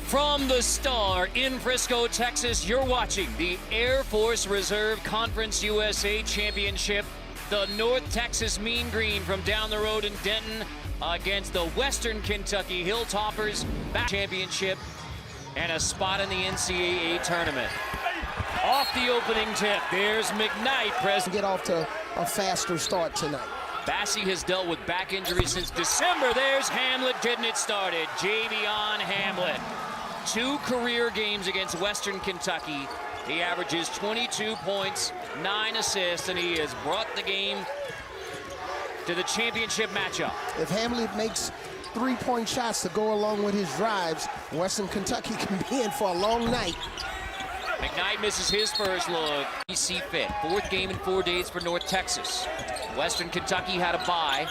From the Star in Frisco, Texas, you're watching the Air Force Reserve Conference USA Championship. The North Texas Mean Green from down the road in Denton against the Western Kentucky Hilltoppers. Championship and a spot in the NCAA tournament. Off the opening tip, there's McKnight present. Get off to a faster start tonight. Bassey has dealt with back injuries since December. There's Hamlet getting it started. Javion Hamlet. 2 career games against Western Kentucky. He averages 22 points, 9 assists, and he has brought the game to the championship matchup. If Hamlet makes 3-point shots to go along with his drives, Western Kentucky can be in for a long night. McKnight misses his first look. He see fit. 4th game in 4 days for North Texas. Western Kentucky had a bye.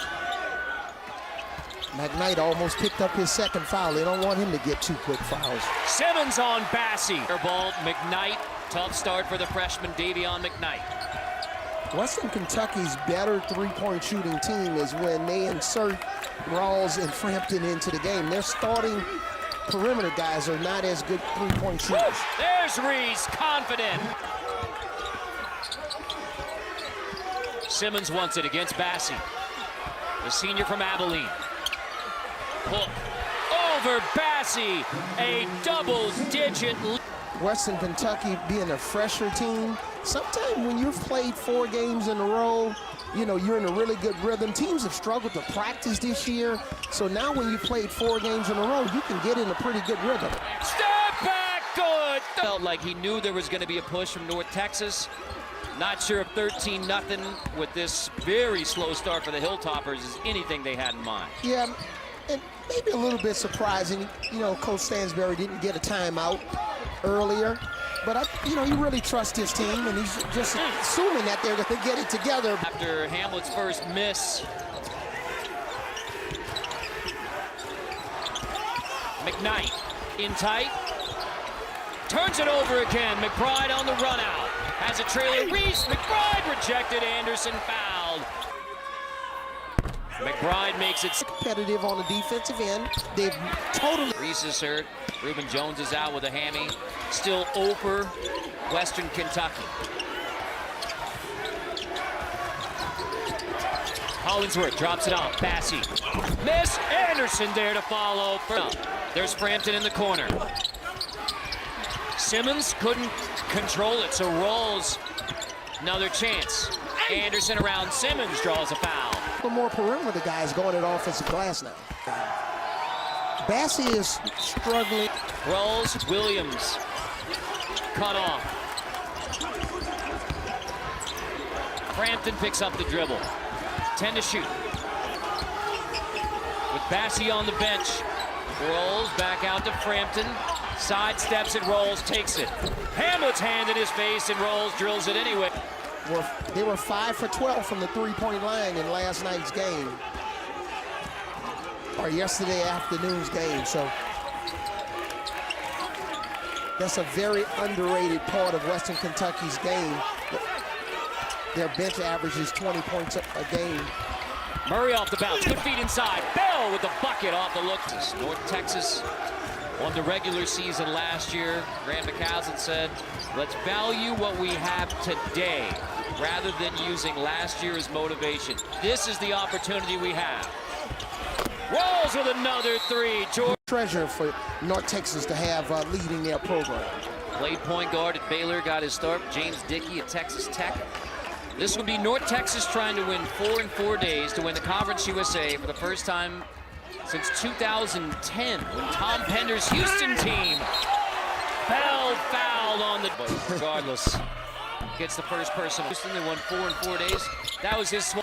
McKnight almost picked up his 2nd foul. They don't want him to get 2 quick fouls. Simmons on Bassey. Ball, McKnight. Tough start for the freshman, Davion McKnight. Western Kentucky's better 3-point shooting team is when they insert Rawls and Frampton into the game. Their starting perimeter guys are not as good 3-point shooters. There's Reese, confident. Simmons wants it against Bassey. The senior from Abilene. Hook over Bassey, a double-digit. Western Kentucky being a fresher team, sometimes when you've played 4 games in a row, you know, you're in a really good rhythm. Teams have struggled to practice this year, so now when you played 4 games in a row, you can get in a pretty good rhythm. Step back, good. Felt like he knew there was going to be a push from North Texas. Not sure if 13-0 with this very slow start for the Hilltoppers is anything they had in mind. Yeah, and maybe a little bit surprising. You know, Coach Stansbury didn't get a timeout earlier, but you know, he really trusts his team, and he's just assuming that they're going to get it together. After Hamlet's first miss, McKnight in tight, turns it over again. McBride on the run out, has a trailer. Reese, McBride rejected. Anderson fouled. McBride makes it competitive on the defensive end. They've totally. Reese is hurt. Reuben Jones is out with a hammy. Still over Western Kentucky. Hollingsworth drops it off. Bassey. Miss. Anderson there to follow. There's Frampton in the corner. Simmons couldn't control it, so Rawls another chance. Anderson around Simmons draws a foul. A more perimeter guys going at offensive glass now. Bassey is struggling. Rawls, Williams, cut off. Frampton picks up the dribble. 10 to shoot. With Bassey on the bench. Rawls back out to Frampton. Sidesteps it, Rawls takes it. Hamlet's hand in his face, and Rawls drills it anyway. They were 5 for 12 from the 3-point line in last night's game, or yesterday afternoon's game. So that's a very underrated part of Western Kentucky's game. Their bench averages 20 points a game. Murray off the bounce, good feet inside. Bell with the bucket off the look. North Texas won the regular season last year. Grant McCausland said, let's value what we have today rather than using last year as motivation. This is the opportunity we have. Rawls with another 3. George. Treasure for North Texas to have leading their program. Played point guard at Baylor, got his start. James Dickey at Texas Tech. This would be North Texas trying to win 4 in 4 days to win the Conference USA for the first time since 2010, when Tom Pender's Houston team fouled on the. But regardless, gets the first person. Houston, they won 4 in 4 days. That was his.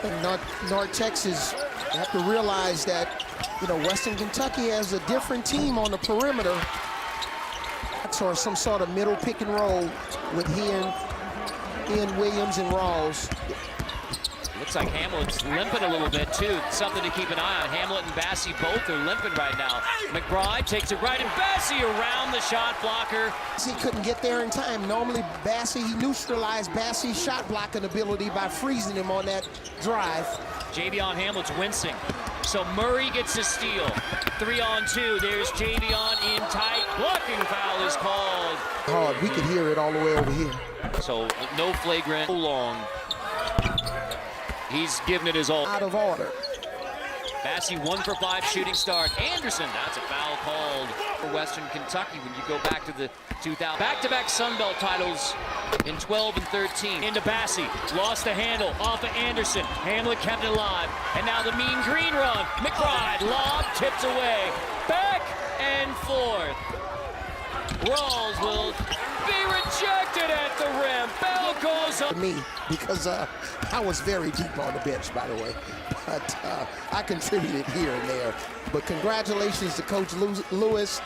And North Texas have to realize that, you know, Western Kentucky has a different team on the perimeter, or some sort of middle pick and roll with Ian Williams and Rawls. Looks like Hamlet's limping a little bit, too. Something to keep an eye on. Hamlet and Bassey both are limping right now. McBride takes it right, and Bassey around the shot blocker. He couldn't get there in time. Normally, Bassey, he neutralized Bassey's shot blocking ability by freezing him on that drive. Javion Hamlet's wincing. So Murray gets a steal. 3-on-2. There's Javion in tight. Blocking foul is called. Hard. We could hear it all the way over here. So no flagrant. So long. He's giving it his all. Out of order. Bassey 1 for 5 shooting start. Anderson, that's a foul called for Western Kentucky when you go back to the 2000. Back-to-back Sun Belt titles in 12 and 13. Into Bassey, lost the handle off of Anderson. Hamlet kept it alive. And now the mean green run. McBride, lob, tips away. Back and forth. Rawls will be rejected at the rim. Bell goes up. Me, because I was very deep on the bench, by the way. But I contributed here and there. But congratulations to Coach Lewis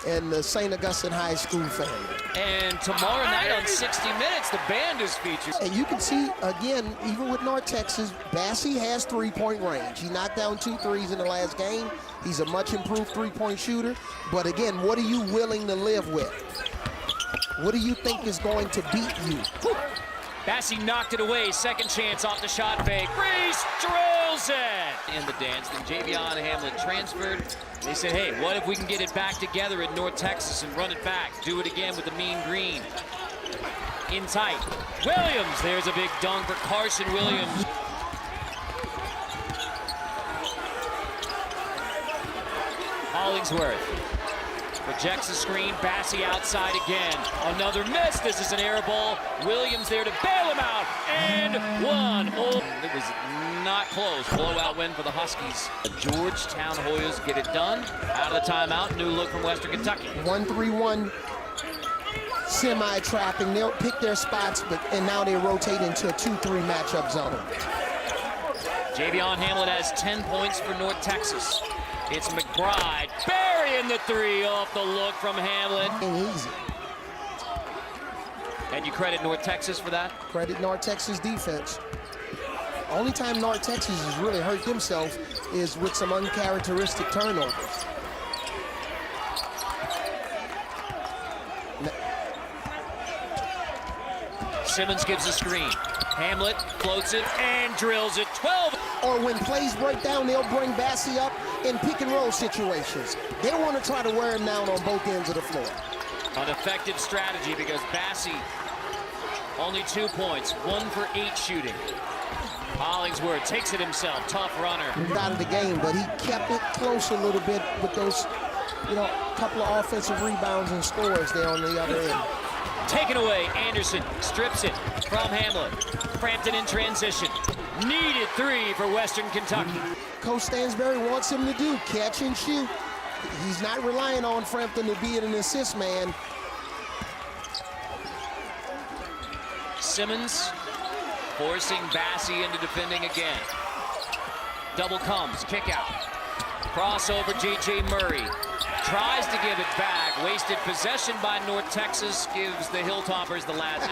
and the St. Augustine High School family. And tomorrow night on 60 Minutes, the band is featured. And you can see, again, even with North Texas, Bassey has three-point range. He knocked down 2 threes in the last game. He's a much improved three-point shooter. But again, what are you willing to live with? What do you think is going to beat you? Bassey knocked it away. Second chance off the shot fake. Reese drills it in the dance. Then Javion Hamlet transferred. They said, hey, what if we can get it back together at North Texas and run it back? Do it again with the mean green. In tight. Williams, there's a big dunk for Carson Williams. Hollingsworth rejects the screen. Bassey outside again. Another miss. This is an air ball. Williams there to bail him out. And one. Oh, it was not close. Blowout win for the Huskies. The Georgetown Hoyas get it done. Out of the timeout. New look from Western Kentucky. 1-3-1 semi-trapping. They'll pick their spots, and now they rotate into a 2-3 matchup zone. Javion Hamlet has 10 points for North Texas. It's McBride burying the 3 off the look from Hamlet. Easy. And you credit North Texas for that? Credit North Texas defense. Only time North Texas has really hurt themselves is with some uncharacteristic turnovers. Simmons gives a screen. Hamlet floats it and drills it. 12. Or when plays break down, they'll bring Bassey up in pick and roll situations. They want to try to wear him down on both ends of the floor. An effective strategy because Bassey only 2 points, 1 for 8 shooting. Hollingsworth takes it himself, tough runner. Out of the game, but he kept it close a little bit with those, couple of offensive rebounds and scores there on the other end. Taken away, Anderson strips it from Hamlet. Frampton in transition. Needed 3 for Western Kentucky. Coach Stansbury wants him to do catch and shoot. He's not relying on Frampton to be an assist man. Simmons forcing Bassey into defending again. Double comes, kick out. Crossover, J.J. Murray. Tries to give it back. Wasted possession by North Texas. Gives the Hilltoppers the last.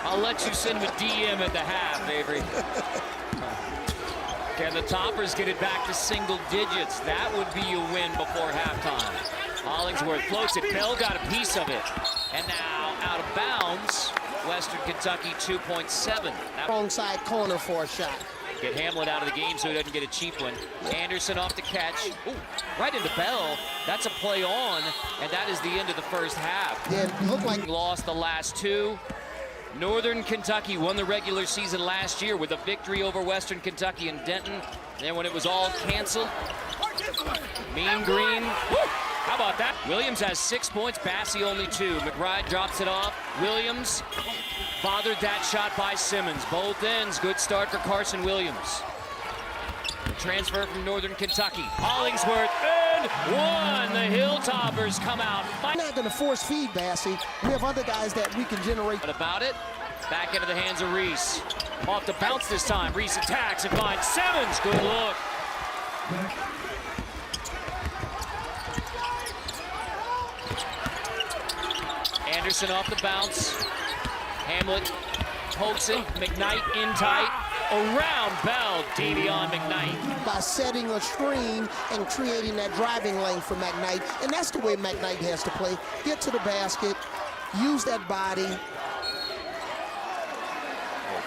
I'll let you send him a DM at the half, Avery. Can the Toppers get it back to single digits? That would be a win before halftime. Hollingsworth floats it. Bell got a piece of it. And now out of bounds. Western Kentucky 2.7. Wrong side corner for a shot. Get Hamlet out of the game so he doesn't get a cheap one. Anderson off the catch. Ooh, right into Bell. That's a play on, and that is the end of the first half. Yeah, it looked like lost the last 2. Northern Kentucky won the regular season last year with a victory over Western Kentucky in Denton. Then when it was all canceled, mean green. Woo! How about that? Williams has 6 points, Bassey only 2. McBride drops it off. Williams bothered that shot by Simmons. Both ends, good start for Carson Williams. Transfer from Northern Kentucky. Hollingsworth and 1. The Hilltoppers come out. We're not going to force feed Bassey. We have other guys that we can generate. What about it? Back into the hands of Reese. Off the bounce this time. Reese attacks and finds Simmons. Good look. Anderson off the bounce. Hamlet pokes it. McKnight in tight. Around Bell. Davion McKnight. By setting a screen and creating that driving lane for McKnight. And that's the way McKnight has to play. Get to the basket. Use that body.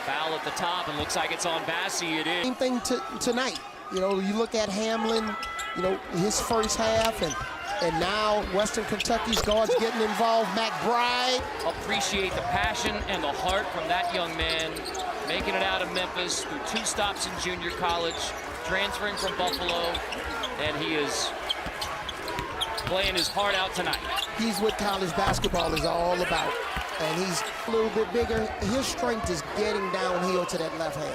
Foul at the top, and looks like it's on Bassey. It is. Same thing tonight. You know, you look at Hamlin, you know, his first half, and now Western Kentucky's guards getting involved. McBride. Appreciate the passion and the heart from that young man, making it out of Memphis through 2 stops in junior college, transferring from Buffalo, and he is playing his heart out tonight. He's what college basketball is all about, and he's a little bit bigger. His strength is getting downhill to that left hand.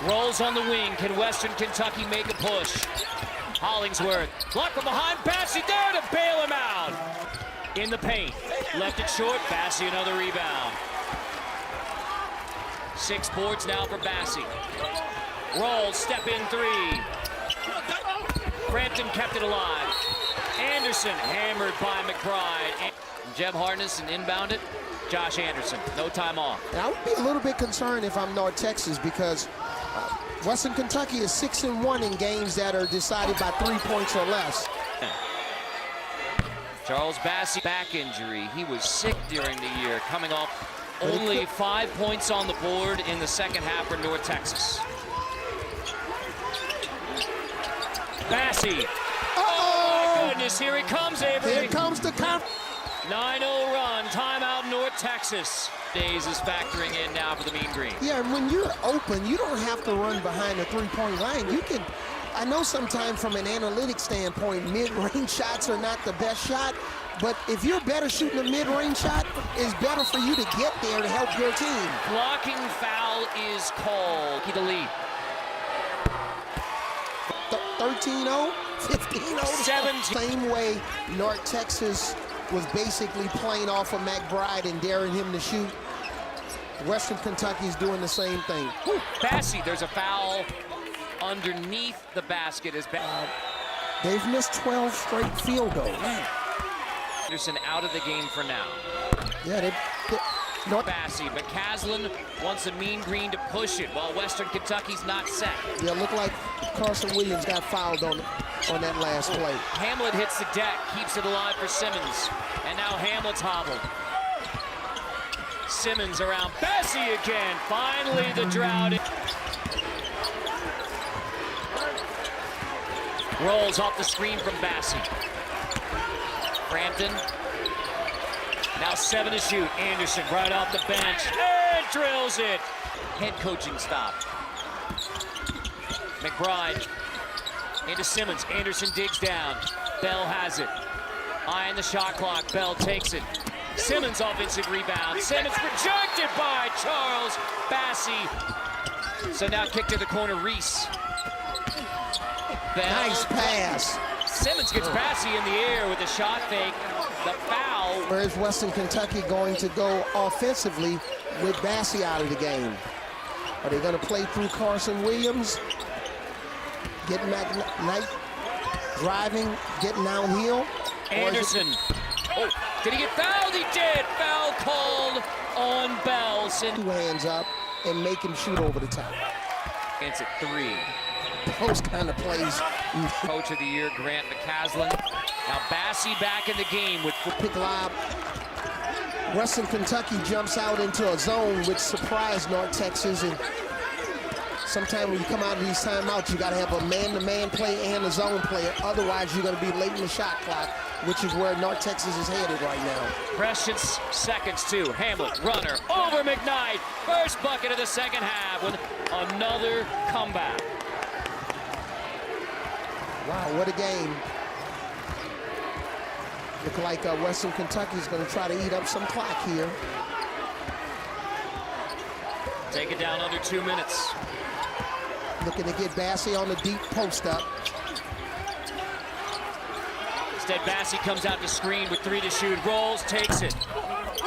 Rolls on the wing. Can Western Kentucky make a push? Hollingsworth, blocked from behind. Bassey there to bail him out. In the paint. Left it short. Bassey another rebound. 6 boards now for Bassey. Rolls, step in 3. Frampton kept it alive. Anderson hammered by McBride. Jeb Harness and inbound it. Josh Anderson, no time off. Now, I would be a little bit concerned if I'm North Texas, because Western Kentucky is 6-1 in games that are decided by 3 points or less. Charles Bassey, back injury. He was sick during the year, coming off only 5 points on the board in the second half for North Texas. Bassey. Oh my goodness, here he comes, Avery. Here comes the 9-0 run, timeout North Texas. Days is factoring in now for the Mean Green. Yeah, and when you're open, you don't have to run behind the 3-point line. You can, I know sometimes from an analytic standpoint, mid-range shots are not the best shot, but if you're better shooting a mid-range shot, it's better for you to get there to help your team. Blocking foul is called. The lead. 13-0, 15-0. 17. Same way North Texas was basically playing off of McBride and daring him to shoot. Western Kentucky's doing the same thing. Woo. Bassey, there's a foul underneath the basket. They've missed 12 straight field goals. Anderson out of the game for now. Yeah, North Bassey, but Caslin wants the Mean Green to push it while Western Kentucky's not set. Yeah, look like Carson Williams got fouled on that last play. Hamlet hits the deck, keeps it alive for Simmons. And now Hamlet's hobbled. Simmons around Bassey again. Finally the drought. Rolls off the screen from Bassey. Frampton. Now 7 to shoot. Anderson right off the bench and drills it. Head coaching stop. McBride into Simmons. Anderson digs down. Bell has it. Eye on the shot clock. Bell takes it. Simmons offensive rebound. Simmons rejected by Charles Bassey. So now kick to the corner. Reese. Bell. Nice pass. Simmons gets Bassey in the air with a shot fake. The foul. Where is Western Kentucky going to go offensively with Bassey out of the game? Are they going to play through Carson Williams? Getting McKnight driving, getting downhill? Anderson. Oh, did he get fouled? He did. Foul called on Bell. 2 hands up and make him shoot over the top. It's at 3. Those kind of plays. Coach of the year, Grant McCaslin. Now Bassey back in the game with pick lob. Western Kentucky jumps out into a zone which surprised North Texas, and sometimes when you come out of these timeouts, you got to have a man-to-man play and a zone player. Otherwise, you're going to be late in the shot clock, which is where North Texas is headed right now. precious seconds too. Hamlet, runner, over McKnight. First bucket of the second half with another comeback. Wow, what a game. Look like Western Kentucky is going to try to eat up some clock here. Take it down under 2 minutes. Looking to get Bassey on the deep post up. Instead, Bassey comes out to screen with 3 to shoot. Rolls, takes it.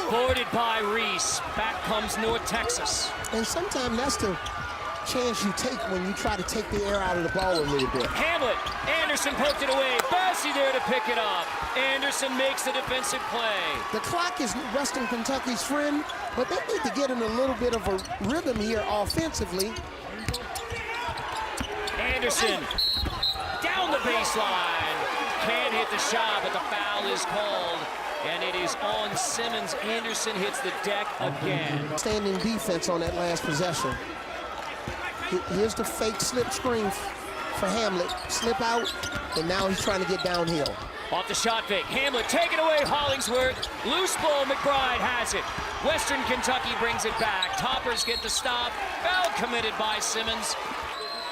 Boarded by Reese. Back comes North Texas. And sometimes that's the chance you take when you try to take the air out of the ball a little bit. Hamlet, Anderson poked it away. Bassey there to pick it up. Anderson makes the defensive play. The clock is Western Kentucky's friend, but they need to get in a little bit of a rhythm here offensively. Anderson down the baseline. Can't hit the shot, but the foul is called And it is on Simmons. Anderson hits the deck again. Standing defense on that last possession. Here's the fake slip screen for Hamlet. Slip out, and now he's trying to get downhill. Off the shot fake. Hamlet taken away. Hollingsworth. Loose ball. McBride has it. Western Kentucky brings it back. Toppers get the stop. Foul committed by Simmons.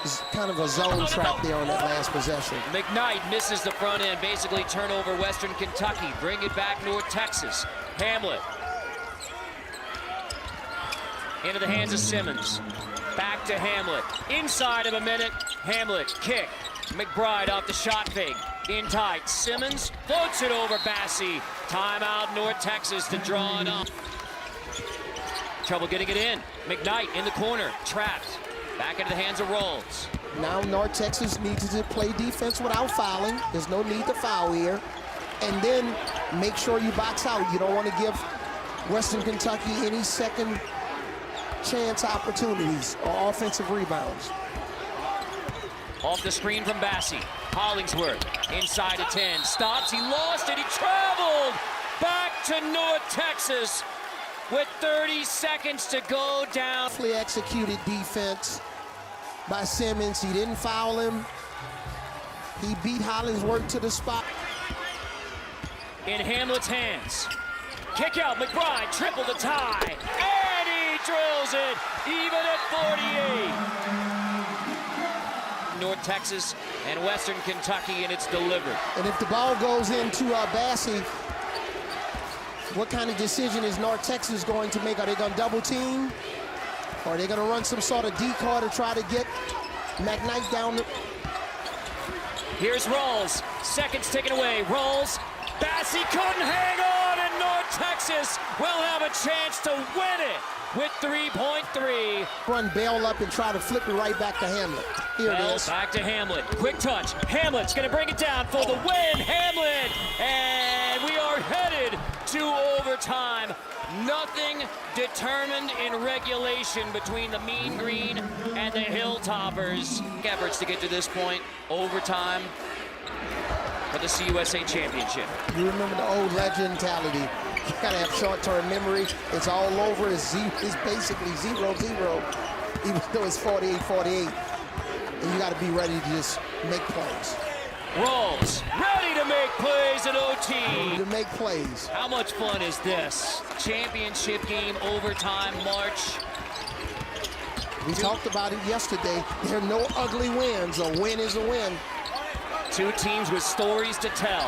It's kind of a zone trap there on that last possession. McKnight misses the front end. Basically turnover Western Kentucky. Bring it back North Texas. Hamlet. Into the hands of Simmons. Back to Hamlet. Inside of a minute. Hamlet kick. McBride off the shot fake. In tight. Simmons floats it over Bassey. Timeout North Texas to draw it up. Trouble getting it in. McKnight in the corner. Trapped. Back into the hands of Rawls. Now North Texas needs to play defense without fouling. There's no need to foul here. And then make sure you box out. You don't want to give Western Kentucky any second chance opportunities or offensive rebounds. Off the screen from Bassey. Hollingsworth inside of 10. Stops. He lost it. He traveled back to North Texas with 30 seconds to go down. Executed defense by Simmons. He didn't foul him. He beat Hollingsworth to the spot. In Hamlet's hands. Kick out. McBride triple the tie. And he drills it even at 48. North Texas and Western Kentucky, and it's delivered. And if the ball goes into Bassey, what kind of decision is North Texas going to make? Are they going to double team? Or are they going to run some sort of decoy to try to get McKnight down? Here's Rawls. Seconds taken away. Rawls. Bassey couldn't hang on, and North Texas will have a chance to win it with 3.3. Run bail up and try to flip it right back to Hamlet. Here it is. Back to Hamlet. Quick touch. Hamlet's going to bring it down for the win. Hamlet. And we are headed to overtime. Nothing determined in regulation between the Mean Green and the Hilltoppers. Efforts to get to this point. Overtime for the CUSA championship. You remember the old legendality. You gotta have short-term memory. It's all over. It's basically 0-0, even though it's 48-48. And you gotta be ready to just make plays. Rawls ready to make plays at OT. Ready to make plays. How much fun is this? Championship game, overtime, March. We talked about it yesterday. There are no ugly wins. A win is a win. Two teams with stories to tell.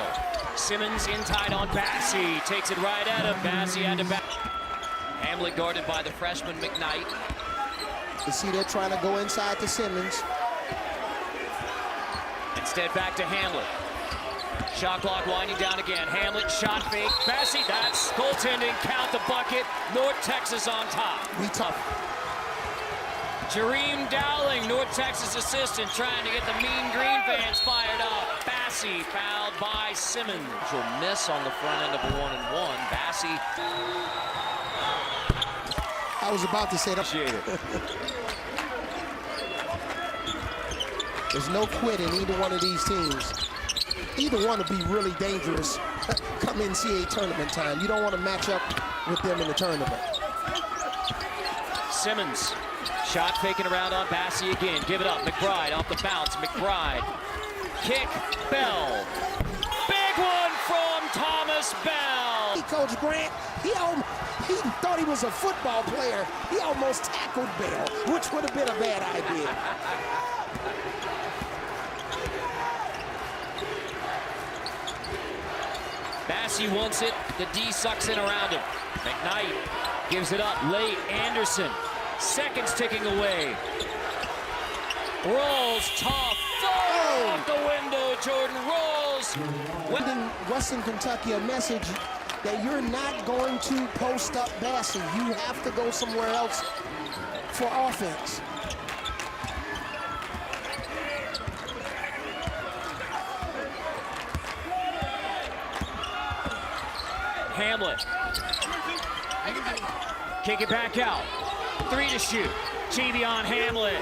Simmons in tight on Bassey. Takes it right at him. Bassey had to back. Hamlet guarded by the freshman McKnight. You see they're trying to go inside to Simmons. Instead back to Hamlet. Shot clock winding down again. Hamlet shot fake. Bassey, that's goaltending. Count the bucket. North Texas on top. We tough. Jareem Dowling, North Texas assistant, trying to get the Mean Green fans fired up. Bassey fouled by Simmons. Will miss on the front end of a 1-and-1. Bassey. I was about to say that. There's no quit in either one of these teams. Either one will be really dangerous come NCAA tournament time. You don't want to match up with them in the tournament. Simmons. Shot faking around on Bassey again. Give it up. McBride off the bounce. McBride. Kick. Bell. Big one from Thomas Bell. Coach Grant, he thought he was a football player. He almost tackled Bell, which would have been a bad idea. Bassey wants it. The D sucks in around him. McKnight gives it up late. Anderson. Seconds ticking away. Rawls tough. Oh! Off the window, Jordan Rawls. Sending Western Kentucky a message that you're not going to post up Bassey. You have to go somewhere else for offense. Hamlet. Kick it back out. 3 to shoot. Chevion Hamlet.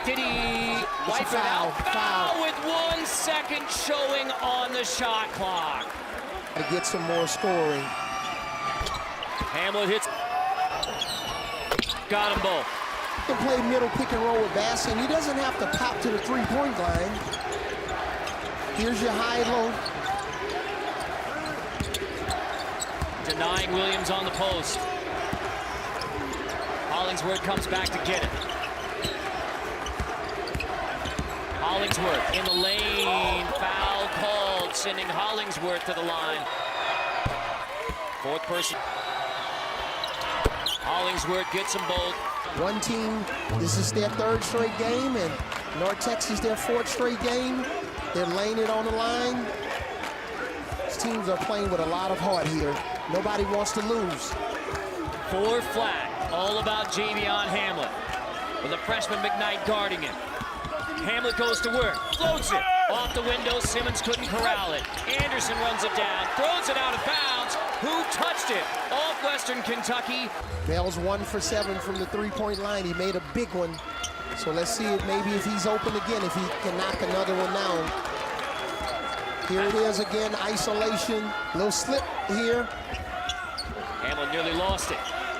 Did he wipe it out? Foul with 1 second showing on the shot clock. to get some more scoring. Hamlet hits. Got them both. He can play middle pick and roll with Bassey, and he doesn't have to pop to the three-point line. Here's your high-low. Denying Williams on the post. Hollingsworth comes back to get it. Hollingsworth in the lane. Foul called, sending Hollingsworth to the line. Fourth person. Hollingsworth gets them both. One team, this is their third straight game, and North Texas their fourth straight game. They're laying it on the line. These teams are playing with a lot of heart here. Nobody wants to lose. 4 flat, all about Javion Hamlet. With a freshman McKnight guarding him. Hamlet goes to work, floats it. Off the window, Simmons couldn't corral it. Anderson runs it down, throws it out of bounds. Who touched it? Off Western Kentucky. Bell's 1 for 7 from the three-point line. He made a big one. So let's see it maybe if he's open again, if he can knock another one down. Here it is again, isolation. Little slip here. Hamlet nearly lost it.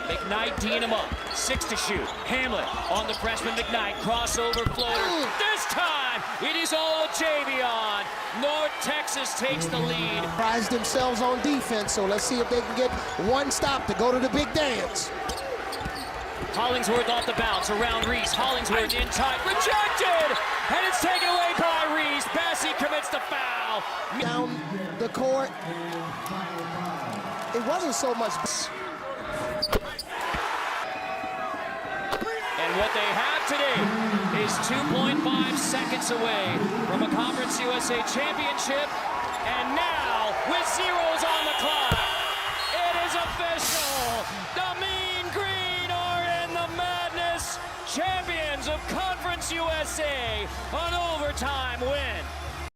McKnight D'ing him up. 6 to shoot. Hamlet on the freshman McKnight. Crossover floater. This time, it is all Javion. North Texas takes the lead. Surprised themselves on defense, so let's see if they can get one stop to go to the big dance. Hollingsworth off the bounce, around Reese. Hollingsworth in time, rejected! And it's taken away by Reese. Bassey commits the foul. Down the court. It wasn't so much. And what they have today is 2.5 seconds away from a Conference USA championship. And now, with zeros on the clock, it is official. The Mean Green are in the madness. Champions of Conference USA, an overtime win.